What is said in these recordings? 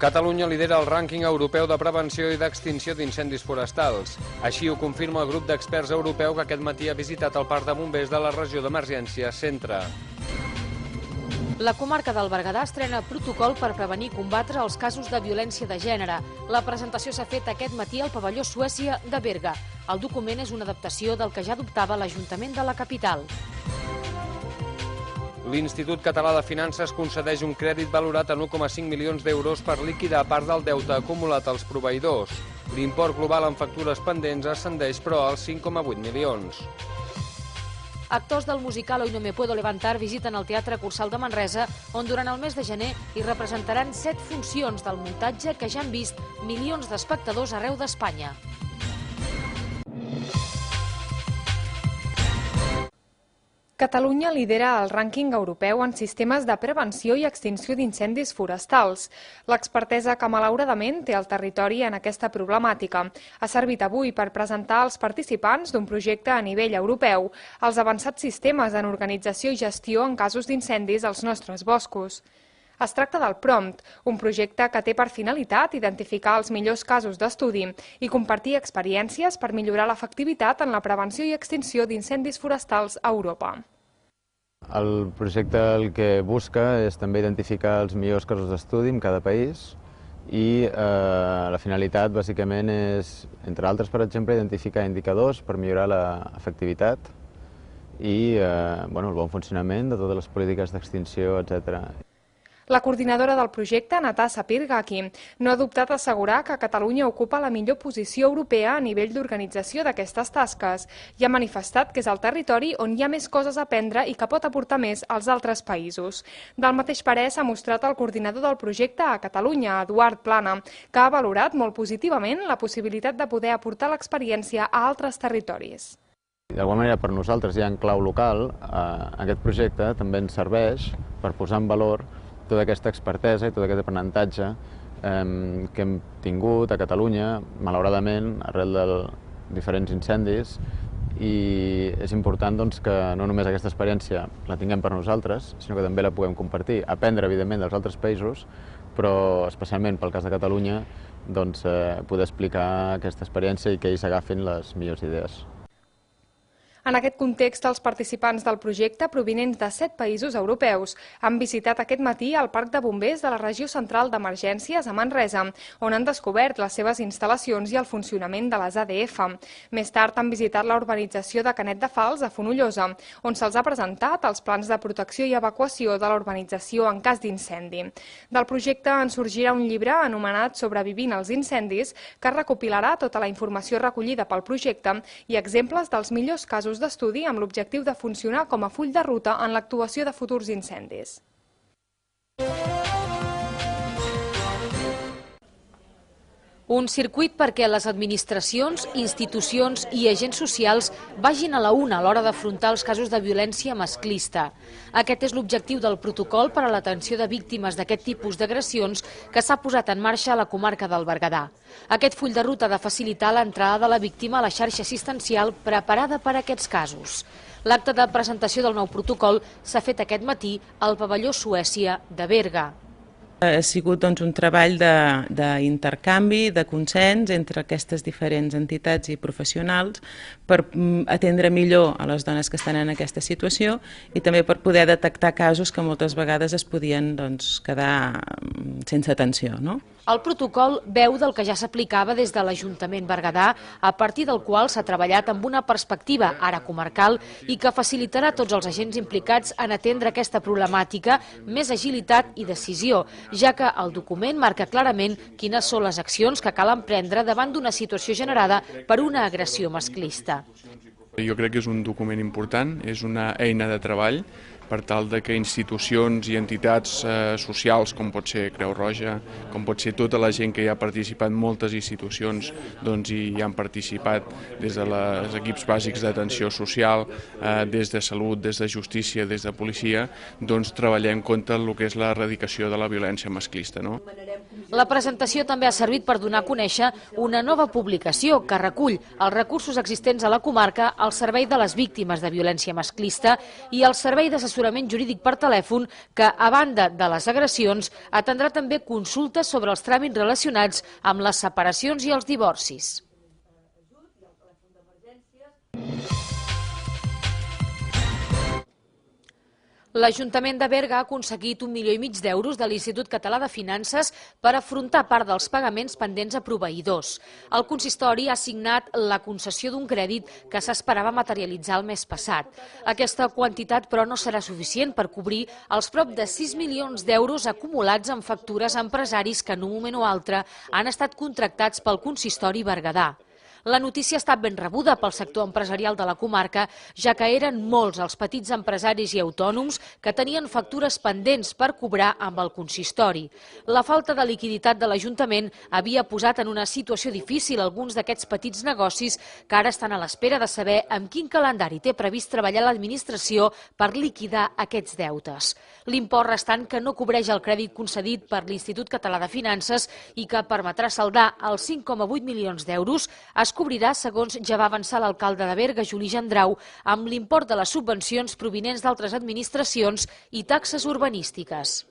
Catalunya lidera el rànquing europeu de prevenció i d'extinció d'incendis forestals. Així ho confirma el grup d'experts europeu que aquest matí ha visitat el parc de bombers de la regió d'emergència Centre. La comarca del Berguedà estrena protocol per prevenir i combatre els casos de violència de gènere. La presentació s'ha fet aquest matí al pavelló Suècia de Berga. El document és una adaptació del que ja adoptava l'Ajuntament de la capital. L'Institut Català de Finances concedeix un crèdit valorat en 1,5 milions d'euros per liquidar part del deute acumulat als proveïdors. L'import global en factures pendents ascendeix, però, als 5,8 milions. Actors del musical Hoy no me puedo levantar visiten el Teatre Cursal de Manresa, on durant el mes de gener hi representaran 7 funcions del muntatge que ja han vist milions d'espectadors arreu d'Espanya. Catalunya lidera el rànquing europeu en sistemes de prevenció i extinció d'incendis forestals. L'expertesa que malauradament té el territori en aquesta problemàtica ha servit avui per presentar als participants d'un projecte a nivell europeu els avançats sistemes en organització i gestió en casos d'incendis als nostres boscos. Es tracta del PROMPT, un projecte que té per finalitat identificar els millors casos d'estudi i compartir experiències per millorar l'efectivitat en la prevenció i extinció d'incendis forestals a Europa. El projecte el que busca és també identificar els millors casos d'estudi en cada país i la finalitat bàsicament és, entre altres, per exemple, identificar indicadors per millorar l'efectivitat i el bon funcionament de totes les polítiques d'extinció, etc. La coordinadora del projecte, Natasa Pirgaki, no ha dubtat a assegurar que Catalunya ocupa la millor posició europea a nivell d'organització d'aquestes tasques i ha manifestat que és el territori on hi ha més coses a aprendre i que pot aportar més als altres països. Del mateix parer s'ha mostrat el coordinador del projecte a Catalunya, Eduard Plana, que ha valorat molt positivament la possibilitat de poder aportar l'experiència a altres territoris. D'alguna manera, per nosaltres, ja en clau local, aquest projecte també ens serveix per posar en valor tota aquesta expertesa i tot aquest aprenentatge que hem tingut a Catalunya, malauradament, arrel de diferents incendis, i és important que no només aquesta experiència la tinguem per nosaltres, sinó que també la puguem compartir, aprendre, evidentment, dels altres països, però especialment pel cas de Catalunya, poder explicar aquesta experiència i que ells agafin les millors idees. En aquest context, els participants del projecte, provinents de 7 països europeus, han visitat aquest matí el Parc de Bombers de la Regió Central d'Emergències a Manresa, on han descobert les seves instal·lacions i el funcionament de les ADF. Més tard han visitat la urbanització de Canet de Fals, a Fonollosa, on se'ls ha presentat els plans de protecció i evacuació de la urbanització en cas d'incendi. Del projecte en sorgirà un llibre anomenat Sobrevivint als incendis, que recopilarà tota la informació recollida pel projecte i exemples dels millors casos d'estudi amb l'objectiu de funcionar com a full de ruta en l'actuació de futurs incendis. Un circuit perquè les administracions, institucions i agents socials vagin a la una a l'hora d'afrontar els casos de violència masclista. Aquest és l'objectiu del protocol per a l'atenció de víctimes d'aquest tipus d'agressions que s'ha posat en marxa a la comarca del Berguedà. Aquest full de ruta ha de facilitar l'entrada de la víctima a la xarxa assistencial preparada per a aquests casos. L'acte de presentació del nou protocol s'ha fet aquest matí al pavelló Suècia de Berga. Ha sigut un treball d'intercanvi, de consens entre aquestes diferents entitats i professionals per atendre millor a les dones que estan en aquesta situació i també per poder detectar casos que moltes vegades es podien quedar sense atenció. El protocol beu del que ja s'aplicava des de l'Ajuntament Berguedà, a partir del qual s'ha treballat amb una perspectiva ara comarcal i que facilitarà a tots els agents implicats en atendre aquesta problemàtica, més agilitat i decisió, ja que el document marca clarament quines són les accions que cal emprendre davant d'una situació generada per una agressió masclista. Jo crec que és un document important, és una eina de treball per tal que institucions i entitats socials, com pot ser Creu Roja, com pot ser tota la gent que hi ha participat, moltes institucions hi han participat, des dels equips bàsics d'atenció social, des de salut, des de justícia, des de policia, treballem contra el que és l'erradicació de la violència masclista. La presentació també ha servit per donar a conèixer una nova publicació que recull els recursos existents a la comarca al servei de les víctimes de violència masclista i el servei d'assessorament jurídic per telèfon que, a banda de les agressions, atendrà també consultes sobre els tràmits relacionats amb les separacions i els divorcis. L'Ajuntament de Berga ha aconseguit 1,5 milions d'euros de l'Institut Català de Finances per afrontar part dels pagaments pendents a proveïdors. El consistori ha signat la concessió d'un crèdit que s'esperava materialitzar el mes passat. Aquesta quantitat, però, no serà suficient per cobrir els prop de 6 milions d'euros acumulats en factures a empresaris que en un moment o altre han estat contractats pel consistori berguedà. La notícia ha estat ben rebuda pel sector empresarial de la comarca, ja que eren molts els petits empresaris i autònoms que tenien factures pendents per cobrar amb el consistori. La falta de liquiditat de l'Ajuntament havia posat en una situació difícil alguns d'aquests petits negocis que ara estan a l'espera de saber amb quin calendari té previst treballar l'administració per liquidar aquests deutes. L'import restant, que no cobreix el crèdit concedit per l'Institut Català de Finances i que permetrà saldar els 5,8 milions d'euros, es cobrirà, segons ja va avançar l'alcalde de Berga, Juli Gendrau, amb l'import de les subvencions provinents d'altres administracions i taxes urbanístiques.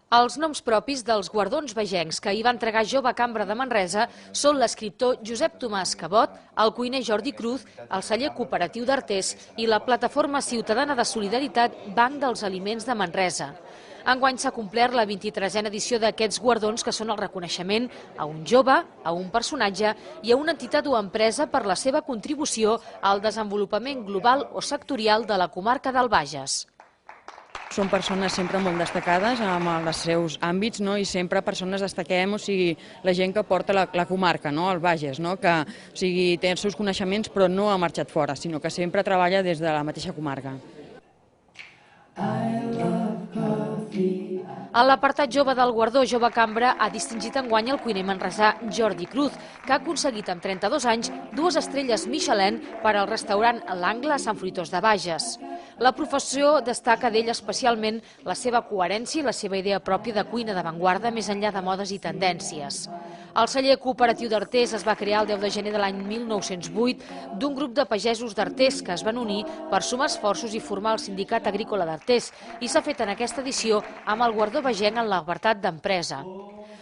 Els noms propis dels guardons vegencs que hi va entregar Jove Cambra de Manresa són l'escriptor Josep Tomàs Cabot, el cuiner Jordi Cruz, el celler cooperatiu d'Artés i la plataforma ciutadana de solidaritat Banc dels Aliments de Manresa. Enguany s'ha complert la 23a edició d'aquests guardons, que són el reconeixement a un jove, a un personatge i a una entitat o empresa per la seva contribució al desenvolupament global o sectorial de la comarca del Bages. Són persones sempre molt destacades en els seus àmbits, i sempre persones destaquem, o sigui, la gent que porta la comarca, el Bages, que té els seus coneixements però no ha marxat fora, sinó que sempre treballa des de la mateixa comarca. A l'apartat jove del guardó Jove Cambra ha distingit enguany el cuiner manresà Jordi Cruz, que ha aconseguit amb 32 anys 2 estrelles Michelin per al restaurant L'Angle a Sant Fruitós de Bages. La professió destaca d'ell especialment la seva coherència i la seva idea pròpia de cuina d'avantguarda més enllà de modes i tendències. El celler cooperatiu d'Artés es va crear el 10 de gener de l'any 1908 d'un grup de pagesos d'Artés que es van unir per sumar esforços i formar el Sindicat Agrícola d'Artés, i s'ha fet en aquesta edició amb el guardó vegenc en l'apartat d'empresa.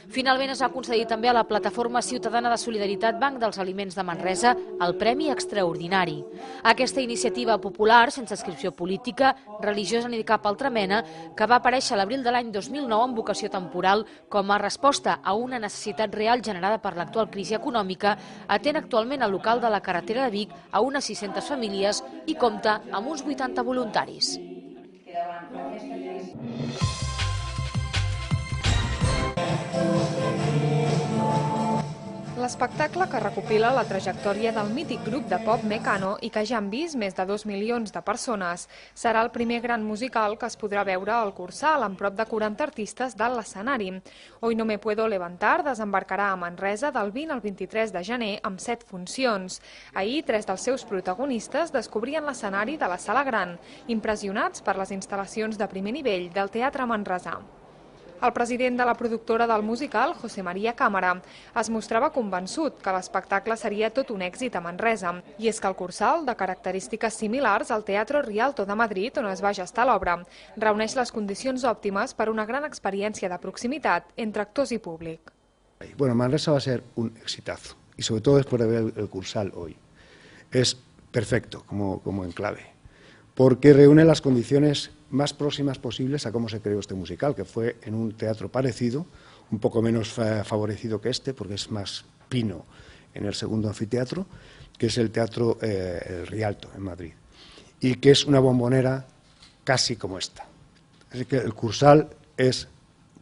Finalment es va concedir també a la plataforma ciutadana de solidaritat Banc dels Aliments de Manresa el Premi Extraordinari. Aquesta iniciativa popular, sense inscripció política, religiosa ni de cap altra mena, que va aparèixer a l'abril de l'any 2009 amb vocació temporal com a resposta a una necessitat real generada per l'actual crisi econòmica, atén actualment al local de la carretera de Vic a unes 600 famílies i compta amb uns 80 voluntaris. L'espectacle, que recopila la trajectòria del mític grup de pop Mecano i que ja han vist més de 2 milions de persones, serà el primer gran musical que es podrà veure al Cursal, amb prop de 40 artistes dalt l'escenari. Hoy no me puedo levantar desembarcarà a Manresa del 20 al 23 de gener amb 7 funcions. Ahir, 3 dels seus protagonistes descobrien l'escenari de la Sala Gran, impressionats per les instal·lacions de primer nivell del Teatre Manresà. El president de la productora del musical, José María Cámara, es mostrava convençut que l'espectacle seria tot un èxit a Manresa. I és que el Cursal, de característiques similars al Teatro Rialto de Madrid, on es va gestar l'obra, reuneix les condicions òptimes per una gran experiència de proximitat entre actors i públic. Bueno, Manresa va a ser un exitazo, y sobre todo después de ver el Cursal hoy. Es perfecto como enclave, porque reúne las condiciones más próximas posibles a cómo se creó este musical, que fue en un teatro parecido, un poco menos favorecido que este, porque es más pino en el segundo anfiteatro, que es el Teatro el Rialto en Madrid, y que es una bombonera casi como esta. Así que el Cursal es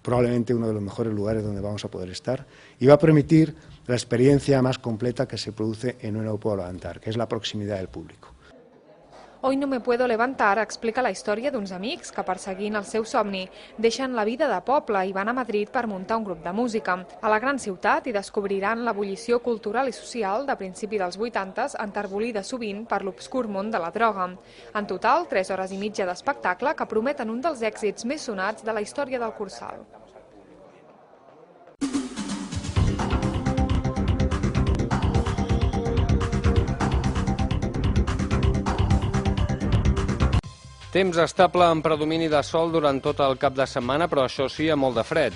probablemente uno de los mejores lugares donde vamos a poder estar y va a permitir la experiencia más completa que se produce en un aeropuerto andar, que es la proximidad del público. Hoy no me puedo levantar explica la història d'uns amics que, perseguint el seu somni, deixen la vida de poble i van a Madrid per muntar un grup de música. A la gran ciutat hi descobriran l'ebullició cultural i social de principi dels 80s, enterbolida sovint per l'obscur món de la droga. En total, 3 hores i mitja d'espectacle que prometen un dels èxits més sonats de la història del Cursal. Temps estable amb predomini de sol durant tot el cap de setmana, però això sí, amb molt de fred.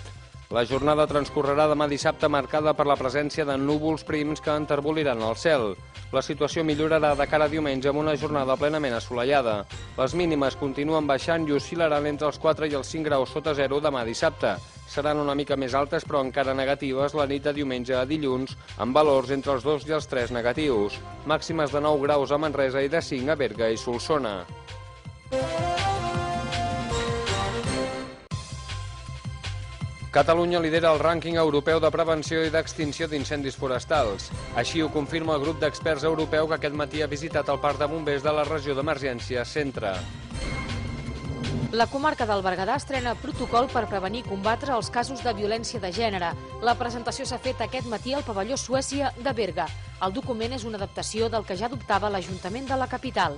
La jornada transcorrerà demà dissabte marcada per la presència de núvols prims que enterboliran el cel. La situació millorarà de cara a diumenge amb una jornada plenament assolellada. Les mínimes continuen baixant i oscil·laran entre els 4 i els 5 graus sota zero demà dissabte. Seran una mica més altes, però encara negatives la nit de diumenge a dilluns, amb valors entre els 2 i els 3 negatius. Màximes de 9 graus a Manresa i de 5 a Berga i Solsona. Catalunya lidera el rànquing europeu de prevenció i d'extinció d'incendis forestals. Així ho confirma el grup d'experts europeu que aquest matí ha visitat el parc de bombers de la regió d'emergència Centre. La comarca del Berguedà estrena protocol per prevenir i combatre els casos de violència de gènere. La presentació s'ha fet aquest matí al pavelló Suècia de Berga. El document és una adaptació del que ja adoptava l'Ajuntament de la capital.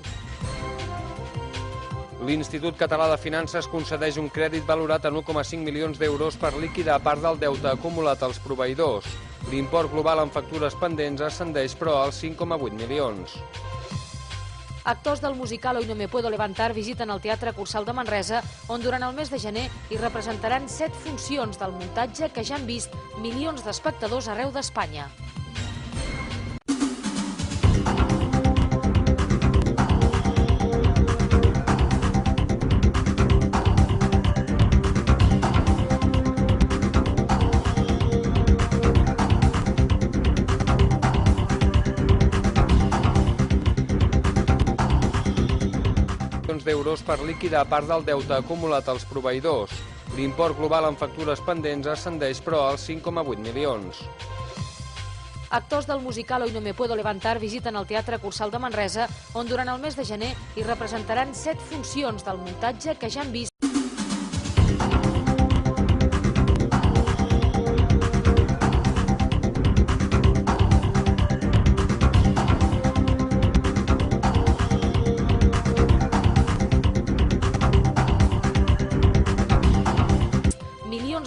L'Institut Català de Finances concedeix un crèdit valorat en 1,5 milions d'euros per liquidar part del deute acumulat als proveïdors. L'import global en factures pendents ascendeix, però, als 5,8 milions. Actors del musical Hoy no me puedo levantar visiten el Teatre Cursal de Manresa, on durant el mes de gener hi representaran 7 funcions del muntatge que ja han vist milions d'espectadors arreu d'Espanya. D'euros per liquidar part del deute acumulat als proveïdors. L'import global en factures pendents ascendeix, però, als 5,8 milions. Actors del musical Hoy no me puedo levantar visiten el Teatre Cursal de Manresa, on durant el mes de gener hi representaran 7 funcions del muntatge que ja han vist.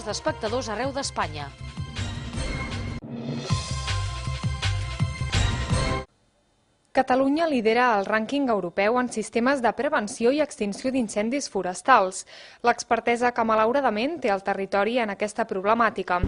D'espectadors arreu d'Espanya. Catalunya lidera el rànquing europeu en sistemes de prevenció i extinció d'incendis forestals, l'expertesa que malauradament té el territori en aquesta problemàtica.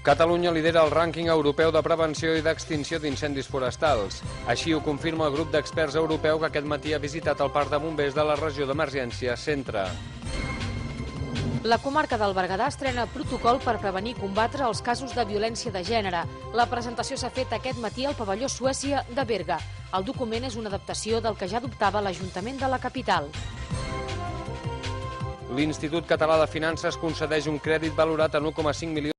Catalunya lidera el rànquing europeu de prevenció i d'extinció d'incendis forestals. Així ho confirma el grup d'experts europeu que aquest matí ha visitat el parc de bombers de la regió d'emergència Centre. La comarca del Berguedà estrena protocol per prevenir i combatre els casos de violència de gènere. La presentació s'ha fet aquest matí al pavelló Suècia de Berga. El document és una adaptació del que ja adoptava l'Ajuntament de la capital. L'Institut Català de Finances concedeix un crèdit valorat en 1,5 milions